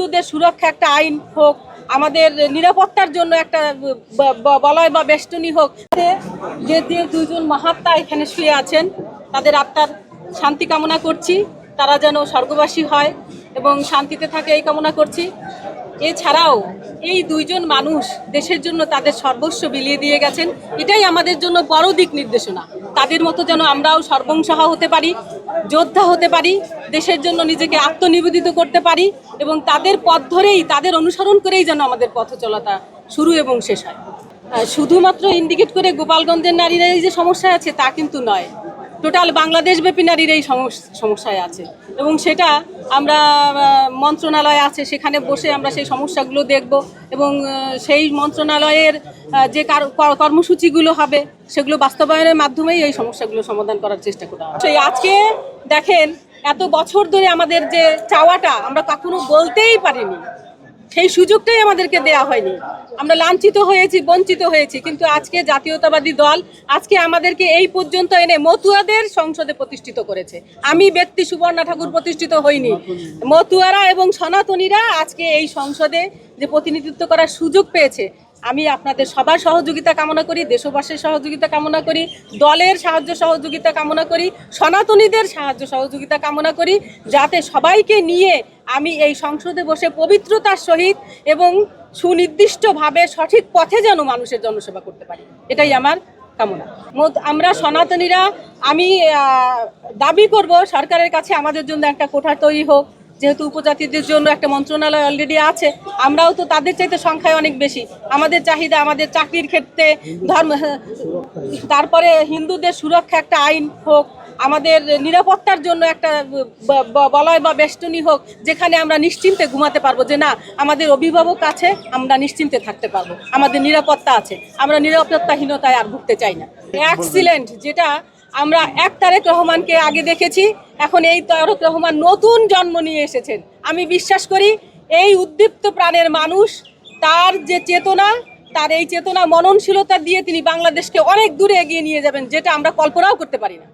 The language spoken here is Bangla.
হিন্দুদের সুরক্ষা একটা আইন হোক, আমাদের নিরাপত্তার জন্য একটা বলয় বা বেষ্টনী হোক। যে দুজন মহাত্মা এখানে শুয়ে আছেন তাদের আত্মার শান্তি কামনা করছি, তারা যেন স্বর্গবাসী হয় এবং শান্তিতে থাকে এই কামনা করছি। এছাড়াও এই দুইজন মানুষ দেশের জন্য তাদের সর্বস্ব বিলিয়ে দিয়ে গেছেন, এটাই আমাদের জন্য বড় দিক নির্দেশনা। তাদের মতো যেন আমরাও সর্বংসহা হতে পারি, যোদ্ধা হতে পারি, দেশের জন্য নিজেকে আত্মনিবেদিত করতে পারি এবং তাদের পথ ধরেই, তাদের অনুসরণ করেই যেন আমাদের পথ চলাটা শুরু এবং শেষ হয়। শুধুমাত্র ইন্ডিকেট করে গোপালগঞ্জের নারীরাই যে সমস্যা আছে তা কিন্তু নয়, টোটাল বাংলাদেশব্যাপী নারীর এই সমস্যায় আছে এবং সেটা আমরা মন্ত্রণালয় আছে সেখানে বসে আমরা সেই সমস্যাগুলো দেখব এবং সেই মন্ত্রণালয়ের যে কর্মসূচিগুলো হবে সেগুলো বাস্তবায়নের মাধ্যমেই এই সমস্যাগুলো সমাধান করার চেষ্টা করা হবে। সেই আজকে দেখেন, এত বছর ধরে আমাদের যে চাওয়াটা আমরা কখনো বলতেই পারিনি, সেই সুযোগটাই আমাদেরকে দেয়া হয়নি। আমরা লাঞ্ছিত হয়েছি, বঞ্চিত হয়েছি, কিন্তু আজকে জাতীয়তাবাদী দল আজকে আমাদেরকে এই পর্যন্ত এনে মতুয়াদের সংসদে প্রতিষ্ঠিত করেছে। আমি ব্যক্তি সুবর্ণা ঠাকুর প্রতিষ্ঠিত হইনি, মতুয়ারা এবং সনাতনীরা আজকে এই সংসদে যে প্রতিনিধিত্ব করার সুযোগ পেয়েছে। আমি আপনাদের সবার সহযোগিতা কামনা করি, দেশবাসীর সহযোগিতা কামনা করি, দলের সাহায্য সহযোগিতা কামনা করি, সনাতনীদের সাহায্য সহযোগিতা কামনা করি, যাতে সবাইকে নিয়ে আমি এই সংসদে বসে পবিত্রতার সহিত এবং সুনির্দিষ্টভাবে সঠিক পথে যেন মানুষের জনসেবা করতে পারি, এটাই আমার কামনা। আমরা সনাতনীরা আমি দাবি করব সরকারের কাছে আমাদের জন্য একটা কোঠা তৈরি হোক, যেহেতু উপজাতিদের জন্য একটা মন্ত্রণালয় অলরেডি আছে, আমরাও তো তাদের চাইতে সংখ্যায় অনেক বেশি। আমাদের চাহিদা আমাদের চাকরির ক্ষেত্রে, ধর্ম, তারপরে হিন্দুদের সুরক্ষা একটা আইন হোক, আমাদের নিরাপত্তার জন্য একটা বলয় বা বেষ্টনী হোক, যেখানে আমরা নিশ্চিন্তে ঘুমাতে পারবো যে না, আমাদের অভিভাবক আছে, আমরা নিশ্চিন্তে থাকতে পারবো, আমাদের নিরাপত্তা আছে, আমরা নিরাপত্তাহীনতায় আর ভুগতে চাই না। এক্সিলেন্ট, যেটা আমরা এক তারেক রহমানকে আগে দেখেছি, এখন এই তারেক রহমান নতুন জন্ম নিয়ে এসেছেন। আমি বিশ্বাস করি এই উদ্দীপ্ত প্রাণের মানুষ, তার যে চেতনা, তার এই চেতনা মননশীলতা দিয়ে তিনি বাংলাদেশকে অনেক দূরে এগিয়ে নিয়ে যাবেন, যেটা আমরা কল্পনাও করতে পারি না।